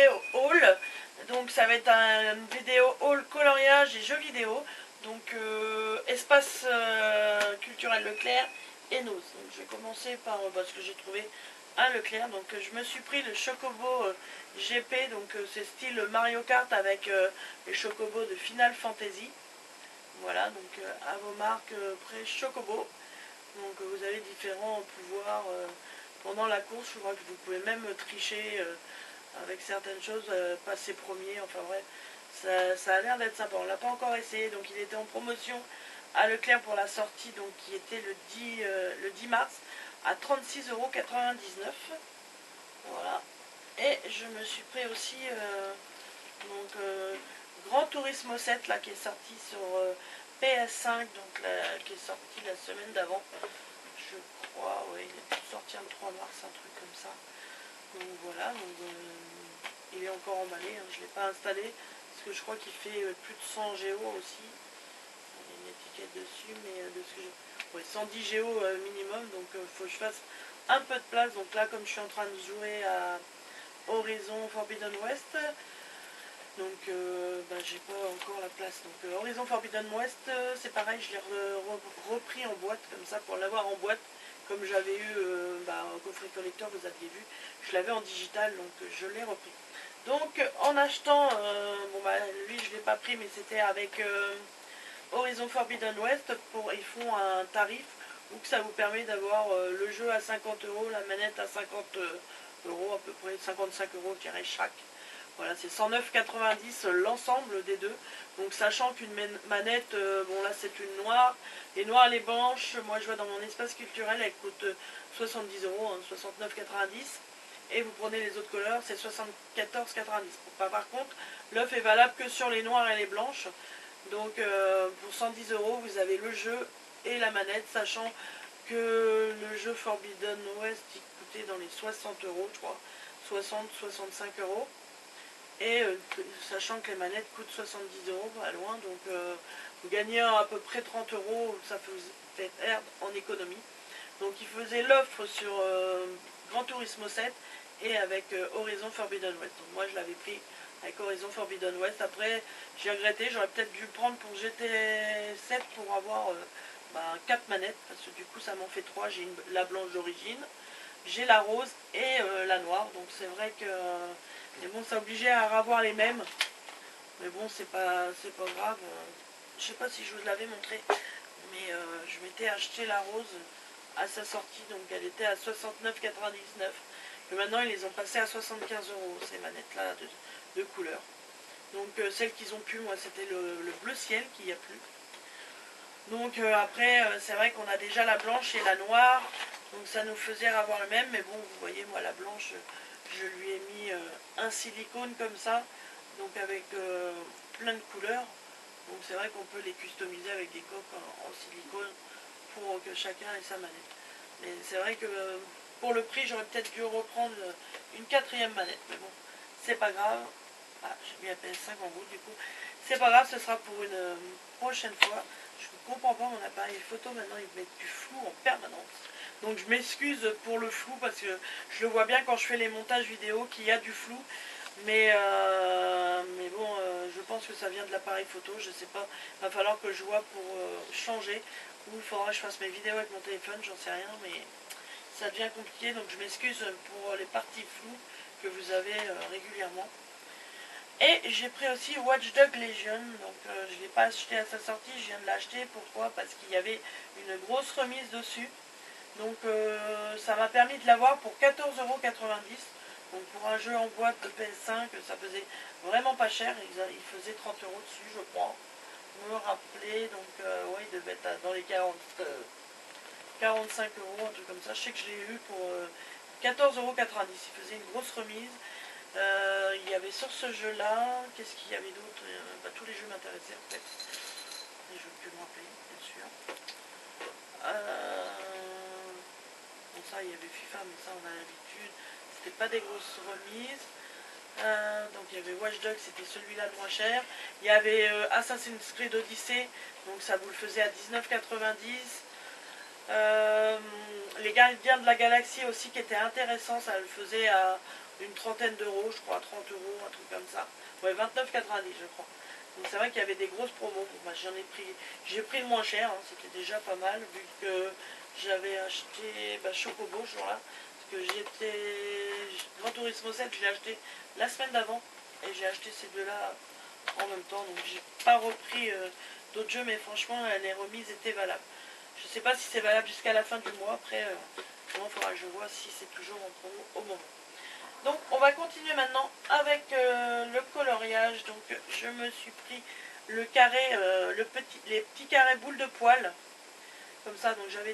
vidéo haul. Donc ça va être une vidéo haul coloriage et jeux vidéo. Donc espace culturel Leclerc et Noz. Donc je vais commencer par ce que j'ai trouvé à Leclerc. Donc je me suis pris le Chocobo GP. Donc c'est style Mario Kart avec les Chocobos de Final Fantasy. Voilà, donc à vos marques près Chocobo. Donc vous avez différents pouvoirs pendant la course. Je crois que vous pouvez même tricher avec certaines choses, passer premier, enfin bref, ça a l'air d'être sympa. On ne l'a pas encore essayé, donc il était en promotion à Leclerc pour la sortie, donc qui était le 10 mars à 36,99 €. Voilà. Et je me suis pris aussi Gran Turismo 7 là, qui est sorti sur PS5, donc qui est sorti la semaine d'avant. Je crois, oui, il est sorti le 3 mars, un truc comme ça. Donc voilà, il est encore emballé, hein, je ne l'ai pas installé, parce que je crois qu'il fait plus de 100 Go aussi. Il y a une étiquette dessus, mais de ce que j'ai... Ouais, 110 Go minimum, donc il faut que je fasse un peu de place. Donc là, comme je suis en train de jouer à Horizon Forbidden West, donc j'ai pas encore la place. Donc Horizon Forbidden West, c'est pareil, je l'ai repris en boîte, comme ça, pour l'avoir en boîte. Comme j'avais eu au coffret collector, vous aviez vu, je l'avais en digital, donc je l'ai repris. Donc en achetant, lui je ne l'ai pas pris, mais c'était avec Horizon Forbidden West, ils font un tarif où ça vous permet d'avoir le jeu à 50 €, la manette à 50 €, à peu près 55 € je dirais chaque. Voilà, c'est 109,90 l'ensemble des deux. Donc sachant qu'une manette, bon là c'est une noire, les noires, les blanches, moi je vois dans mon espace culturel, elle coûte 70 €, hein, 69,90. Et vous prenez les autres couleurs, c'est 74,90. Par contre, l'œuf est valable que sur les noires et les blanches. Donc pour 110 €, vous avez le jeu et la manette, sachant que le jeu Forbidden West il coûtait dans les 60 €, je crois, 60-65 €. Et sachant que les manettes coûtent 70 €, pas loin, donc vous gagnez à peu près 30 €, ça fait perdre en économie. Donc il faisait l'offre sur Gran Turismo 7 et avec Horizon Forbidden West. Donc moi je l'avais pris avec Horizon Forbidden West. Après j'ai regretté, j'aurais peut-être dû prendre pour GT7 pour avoir 4 manettes, parce que du coup ça m'en fait 3. J'ai la blanche d'origine, j'ai la rose et la noire. Donc c'est vrai que... mais bon, c'est obligé à avoir les mêmes. Mais bon, c'est pas grave. Je sais pas si je vous l'avais montré, mais je m'étais acheté la rose à sa sortie, donc elle était à 69,99. Et maintenant, ils les ont passées à 75 € ces manettes-là de couleur. Donc celles qu'ils ont pu, moi, c'était le bleu ciel qui n'y a plus. Donc après, c'est vrai qu'on a déjà la blanche et la noire, donc ça nous faisait avoir le même. Mais bon, vous voyez, moi, la blanche, je lui ai mis un silicone comme ça, donc avec plein de couleurs. Donc c'est vrai qu'on peut les customiser avec des coques en silicone pour que chacun ait sa manette. Mais c'est vrai que pour le prix, j'aurais peut-être dû reprendre une 4e manette. Mais bon, c'est pas grave. Ah, j'ai mis la PS5 en route du coup. C'est pas grave, ce sera pour une prochaine fois. Je ne comprends pas mon appareil photo, maintenant il met du flou en permanence. Donc je m'excuse pour le flou parce que je le vois bien quand je fais les montages vidéo qu'il y a du flou. Mais bon, je pense que ça vient de l'appareil photo, je sais pas. Il va falloir que je vois pour changer. Ou il faudra que je fasse mes vidéos avec mon téléphone, j'en sais rien. Mais ça devient compliqué, donc je m'excuse pour les parties floues que vous avez régulièrement. Et j'ai pris aussi Watch Dogs Legion, donc je ne l'ai pas acheté à sa sortie, je viens de l'acheter. Pourquoi? Parce qu'il y avait une grosse remise dessus. Donc ça m'a permis de l'avoir pour 14,90 €. Donc pour un jeu en boîte de PS5, ça faisait vraiment pas cher, il faisait 30 € dessus je crois. Me rappeler, donc ouais, il devait être dans les 45 €, un truc comme ça. Je sais que je l'ai eu pour 14,90 €, il faisait une grosse remise. Il y avait sur ce jeu là, qu'est-ce qu'il y avait d'autre? Tous les jeux m'intéressaient en fait, les jeux que je me rappelais bien sûr. Bon ça il y avait FIFA, mais ça on a l'habitude, c'était pas des grosses remises. Donc il y avait Watch Dogs, c'était celui-là le moins cher. Il y avait Assassin's Creed Odyssey, donc ça vous le faisait à 19,90 €. Les Gardiens de la Galaxie aussi qui étaient intéressants, ça le faisait à une trentaine d'euros, je crois, 30 euros, un truc comme ça. Ouais, 29,90 je crois. Donc c'est vrai qu'il y avait des grosses promos. Bon, bah, j'ai pris le moins cher, hein, c'était déjà pas mal, vu que j'avais acheté Chocobo ce jour-là. Parce que Gran Turismo 7, je l'ai acheté la semaine d'avant. Et j'ai acheté ces deux-là en même temps. Donc j'ai pas repris d'autres jeux, mais franchement, les remises étaient valables. Je sais pas si c'est valable jusqu'à la fin du mois. Après, il faudra que je vois si c'est toujours en promo au moment. Donc on va continuer maintenant avec le coloriage. Donc je me suis pris le carré, les petits carrés boules de poil. Comme ça, donc j'en avais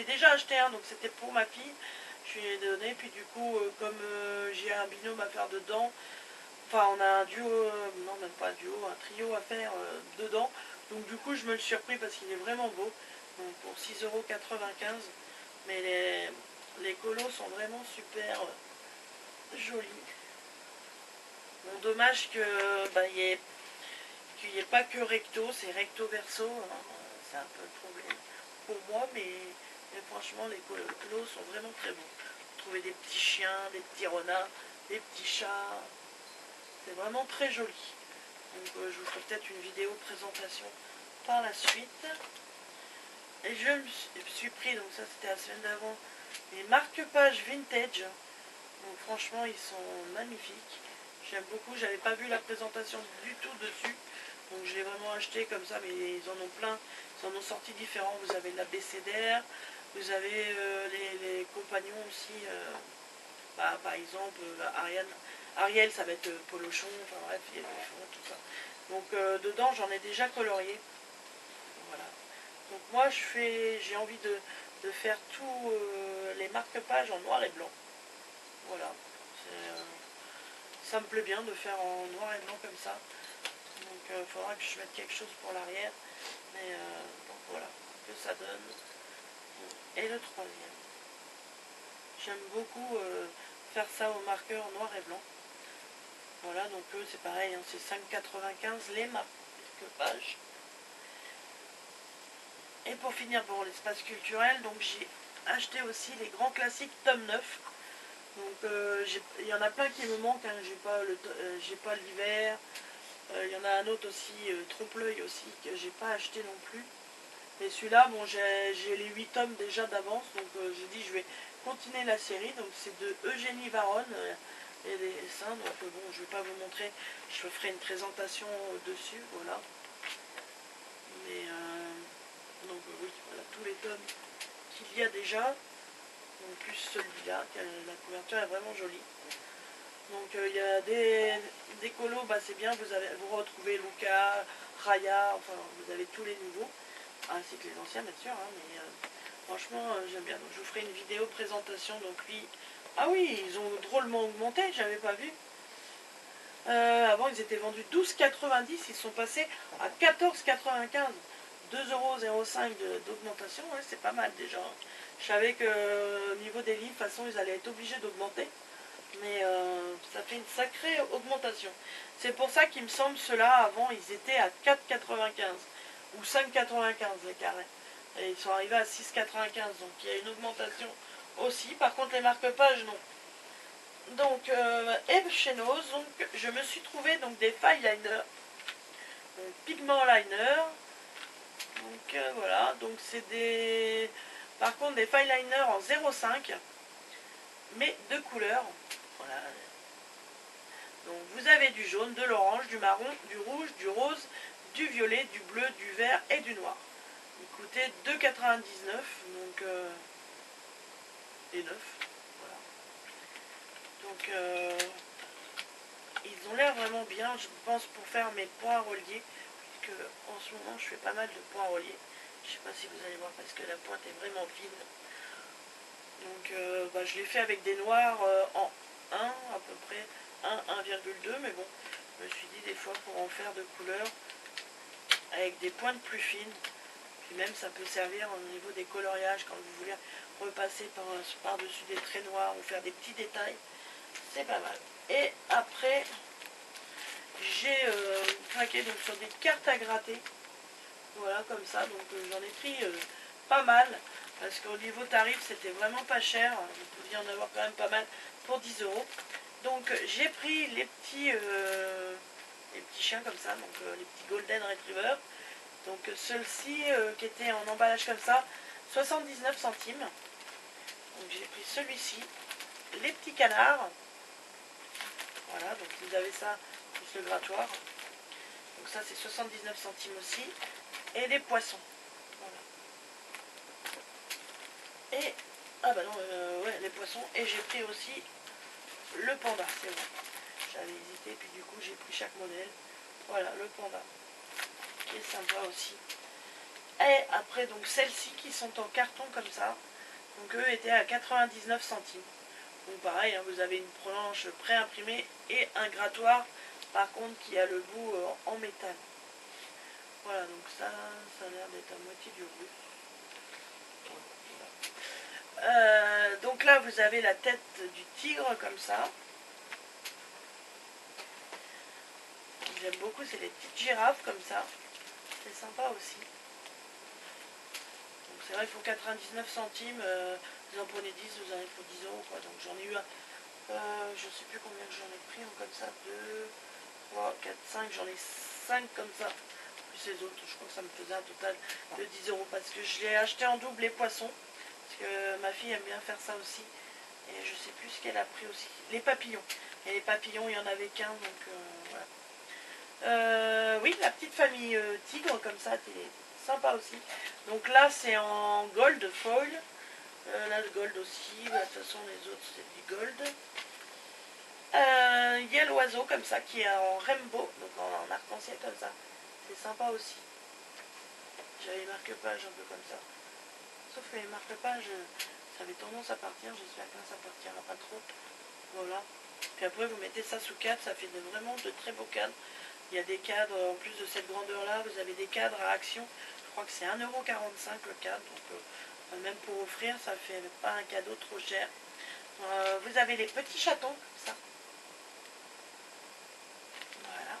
déjà acheté un, donc c'était pour ma fille. Je lui ai donné, puis du coup, comme j'ai un binôme à faire dedans, enfin on a un duo, non même pas un duo, un trio à faire dedans. Donc du coup je me le suis repris parce qu'il est vraiment beau. Donc pour 6,95 €. Mais les colos sont vraiment super jolis. Bon, dommage que qu'il n'y ait pas que recto, c'est recto verso. Hein. C'est un peu le problème pour moi, mais franchement les colos sont vraiment très beaux. Vous trouvez des petits chiens, des petits renards, des petits chats. C'est vraiment très joli. Donc je vous ferai peut-être une vidéo présentation par la suite. Et je me suis pris, donc ça c'était la semaine d'avant, les marque-pages vintage. Donc franchement ils sont magnifiques. J'aime beaucoup, j'avais pas vu la présentation du tout dessus. Donc je l'ai vraiment acheté comme ça, mais ils en ont plein, ils en ont sorti différents. Vous avez l'abécédaire, vous avez les compagnons aussi, par exemple Ariel ça va être Polochon, enfin bref, il y a des fonds, tout ça. Donc dedans j'en ai déjà colorié. Voilà. Donc moi j'ai envie de faire tous les marque-pages en noir et blanc. Voilà. Ça me plaît bien de faire en noir et blanc comme ça. Donc il faudra que je mette quelque chose pour l'arrière. Mais donc voilà, que ça donne. Et le troisième. J'aime beaucoup faire ça au marqueur noir et blanc. Voilà, donc eux c'est pareil, hein, c'est 5,95 les marque-pages. Et pour finir pour l'espace culturel, donc j'ai acheté aussi les grands classiques tome 9. Donc il y en a plein qui me manquent, hein. J'ai pas l'hiver. Il y en a un autre aussi, Trompe-l'œil aussi, que j'ai pas acheté non plus. Mais celui-là, bon, j'ai les 8 tomes déjà d'avance, donc j'ai dit je vais continuer la série. Donc c'est de Eugénie Varon et les dessins. Donc bon, je vais pas vous montrer, je ferai une présentation dessus, voilà. Mais donc oui, voilà tous les tomes qu'il y a déjà. En plus celui-là, la couverture est vraiment jolie. Donc il y a des colos, bah, c'est bien, vous retrouvez Luca, Raya, enfin vous avez tous les nouveaux, ainsi que les anciens bien sûr, hein, mais franchement j'aime bien. Donc je vous ferai une vidéo présentation, donc lui, ah oui, ils ont drôlement augmenté, j'avais pas vu. Avant ils étaient vendus 12,90 €, ils sont passés à 14,95 €. 2,05 € d'augmentation, ouais, c'est pas mal déjà. Je savais que au niveau des livres, de toute façon, ils allaient être obligés d'augmenter. Mais ça fait une sacrée augmentation. C'est pour ça qu'il me semble ceux-là, avant, ils étaient à 4,95 ou 5,95 les carrés. Et ils sont arrivés à 6,95. Donc il y a une augmentation aussi. Par contre, les marque-pages, non. Donc, et chez Nose, donc, je me suis trouvé donc, des fine liners. Donc, pigment liner. Donc voilà, donc c'est des... Par contre des fine liners en 0,5, mais de couleurs. Voilà. Donc vous avez du jaune, de l'orange, du marron, du rouge, du rose, du violet, du bleu, du vert et du noir. Il coûtait 2,99, donc et 9. Voilà. Donc ils ont l'air vraiment bien, je pense, pour faire mes points reliés, puisque en ce moment je fais pas mal de points reliés. Je ne sais pas si vous allez voir parce que la pointe est vraiment fine. Donc je l'ai fait avec des noirs en 1 à peu près, 1,2, mais bon, je me suis dit des fois pour en faire de couleurs avec des pointes plus fines, puis même ça peut servir au niveau des coloriages quand vous voulez repasser par-dessus des traits noirs ou faire des petits détails, c'est pas mal. Et après, j'ai craqué donc sur des cartes à gratter. Voilà, comme ça. Donc j'en ai pris pas mal. Parce qu'au niveau tarif, c'était vraiment pas cher. Vous pouviez en avoir quand même pas mal pour 10 euros. Donc j'ai pris les petits chiens comme ça, donc les petits Golden Retriever. Donc ceux-ci qui étaient en emballage comme ça, 79 centimes. Donc j'ai pris celui-ci. Les petits canards. Voilà, donc vous avez ça, plus le grattoir. Donc ça c'est 79 centimes aussi. Et les poissons. Voilà. Et, ah bah non, ouais, les poissons. Et j'ai pris aussi le panda, c'est bon. J'avais hésité, puis du coup j'ai pris chaque modèle. Voilà, le panda, qui est sympa aussi. Et après, donc celles-ci qui sont en carton comme ça, donc eux étaient à 99 centimes. Donc pareil, hein, vous avez une planche pré-imprimée et un grattoir, par contre, qui a le bout en métal. Voilà, donc ça a l'air d'être à moitié du russe. Voilà. Donc là, vous avez la tête du tigre comme ça. J'aime beaucoup, c'est les petites girafes comme ça. C'est sympa aussi. Donc c'est vrai, il faut 99 centimes. Vous en prenez 10, vous en avez pour 10 euros. Quoi. Donc j'en ai eu un. Je sais plus combien que j'en ai pris. Comme ça, 2, 3, 4, 5. J'en ai 5 comme ça. Plus les autres, je crois que ça me faisait un total de 10 euros. Parce que je l'ai acheté en double les poissons. Parce que ma fille aime bien faire ça aussi. Et je sais plus ce qu'elle a pris aussi. Les papillons. Et les papillons, il y en avait qu'un. Donc voilà. Oui, la petite famille tigre, comme ça, c'est sympa aussi. Donc là, c'est en gold foil. Là, le gold aussi. Bah, de toute façon, les autres, c'est du gold. Il y a l'oiseau, comme ça, qui est en rainbow, donc en arc-en-ciel, comme ça. C'est sympa aussi. J'avais les marque-pages un peu comme ça. Sauf que les marque-pages, ça avait tendance à partir. J'espère que là, ça partira pas trop. Voilà. Puis après, vous mettez ça sous cadre. Ça fait vraiment de très beaux cadres. Il y a des cadres, en plus de cette grandeur-là, vous avez des cadres à action. Je crois que c'est 1,45 € le cadre. Donc même pour offrir, ça fait pas un cadeau trop cher. Vous avez les petits chatons, comme ça. Voilà.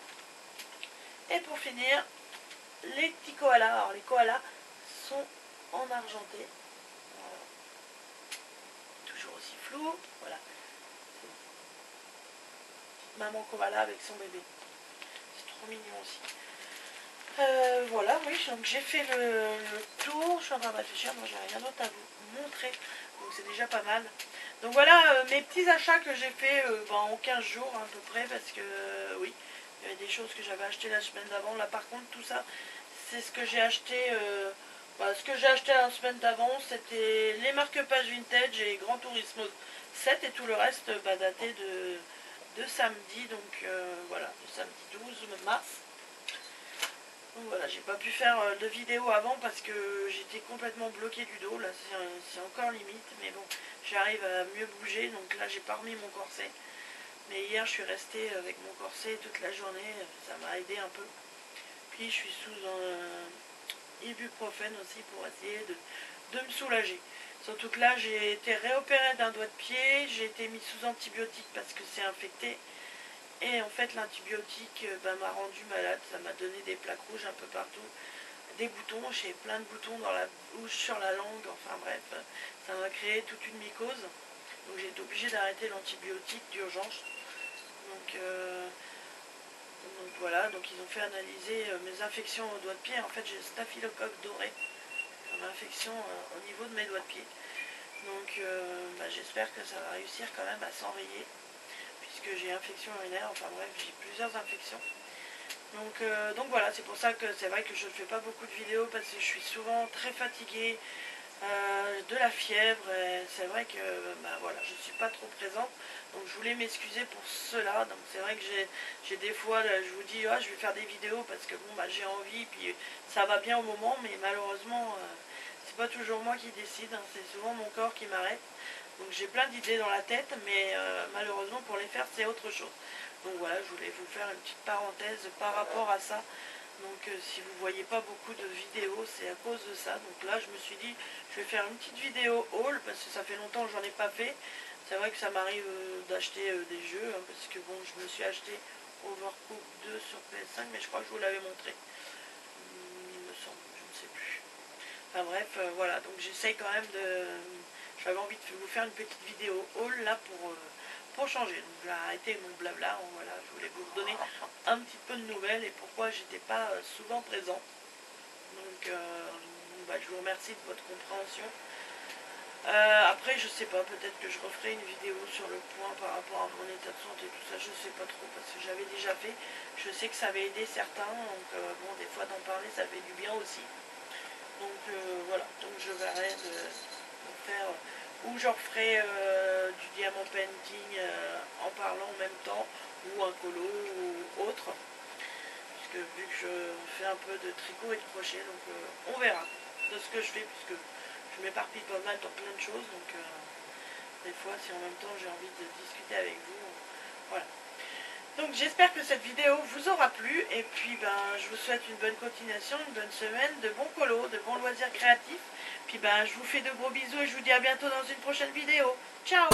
Et pour finir, les petits koalas. Alors les koalas sont en argenté. Voilà. Toujours aussi flou. Voilà. Maman koala avec son bébé. C'est trop mignon aussi. Voilà, oui, donc j'ai fait le tour. Je suis en train de réfléchir, moi j'ai rien d'autre à vous montrer. Donc c'est déjà pas mal. Donc voilà mes petits achats que j'ai fait en 15 jours à peu près. Parce que oui, il y avait des choses que j'avais achetées la semaine d'avant. Là par contre tout ça, c'est ce que j'ai acheté. Ce que j'ai acheté la semaine d'avant, c'était les marque-pages vintage et Gran Turismo 7. Et tout le reste daté de samedi. Donc voilà, de samedi 12 mars. Donc voilà, j'ai pas pu faire de vidéo avant parce que j'étais complètement bloquée du dos. Là, c'est encore limite. Mais bon, j'arrive à mieux bouger. Donc là, j'ai pas remis mon corset. Mais hier, je suis restée avec mon corset toute la journée. Ça m'a aidé un peu. Puis, je suis sous un ibuprofène aussi pour essayer de me soulager. Surtout que là, j'ai été réopérée d'un doigt de pied. J'ai été mise sous antibiotiques parce que c'est infecté. Et en fait, l'antibiotique m'a rendu malade. Ça m'a donné des plaques rouges un peu partout. Des boutons. J'ai plein de boutons dans la bouche, sur la langue. Enfin bref, ça m'a créé toute une mycose. Donc j'ai été obligée d'arrêter l'antibiotique d'urgence. Donc voilà, donc ils ont fait analyser mes infections au doigt de pied. En fait, j'ai staphylocoque doré comme infection au niveau de mes doigts de pied. Donc j'espère que ça va réussir quand même à s'enrayer. Que j'ai infection urinaire, enfin bref, j'ai plusieurs infections. Donc voilà, c'est pour ça que c'est vrai que je ne fais pas beaucoup de vidéos parce que je suis souvent très fatiguée, de la fièvre, et c'est vrai que voilà, je ne suis pas trop présente. Donc je voulais m'excuser pour cela. Donc c'est vrai que j'ai des fois, là, je vous dis, je vais faire des vidéos parce que bon, j'ai envie, puis ça va bien au moment, mais malheureusement, c'est pas toujours moi qui décide, hein, c'est souvent mon corps qui m'arrête. Donc j'ai plein d'idées dans la tête, mais malheureusement pour les faire c'est autre chose. Donc voilà, je voulais vous faire une petite parenthèse par rapport à ça. Donc si vous ne voyez pas beaucoup de vidéos, c'est à cause de ça. Donc là je me suis dit, je vais faire une petite vidéo haul, parce que ça fait longtemps que j'en ai pas fait. C'est vrai que ça m'arrive d'acheter des jeux, hein, parce que bon, je me suis acheté Overcooked 2 sur PS5, mais je crois que je vous l'avais montré. Il me semble. Enfin bref, voilà, donc j'essaye quand même de... J'avais envie de vous faire une petite vidéo haul là pour changer. Donc je vais arrêter mon blabla, voilà, je voulais vous donner un petit peu de nouvelles et pourquoi j'étais pas souvent présente. Donc bah, je vous remercie de votre compréhension. Après, je sais pas, peut-être que je referai une vidéo sur le point par rapport à mon état de santé, tout ça, je sais pas trop, parce que j'avais déjà fait. Je sais que ça avait aidé certains, donc bon, des fois d'en parler, ça fait du bien aussi. Donc voilà, donc je verrai de faire, ou je referai du diamant painting en parlant en même temps, ou un colo ou autre, puisque vu que je fais un peu de tricot et de crochet, donc on verra de ce que je fais, puisque je m'éparpille pas mal dans plein de choses, donc des fois si en même temps j'ai envie de discuter avec vous, voilà. Donc j'espère que cette vidéo vous aura plu, et puis ben je vous souhaite une bonne continuation, une bonne semaine, de bons colos, de bons loisirs créatifs, puis ben je vous fais de gros bisous et je vous dis à bientôt dans une prochaine vidéo. Ciao!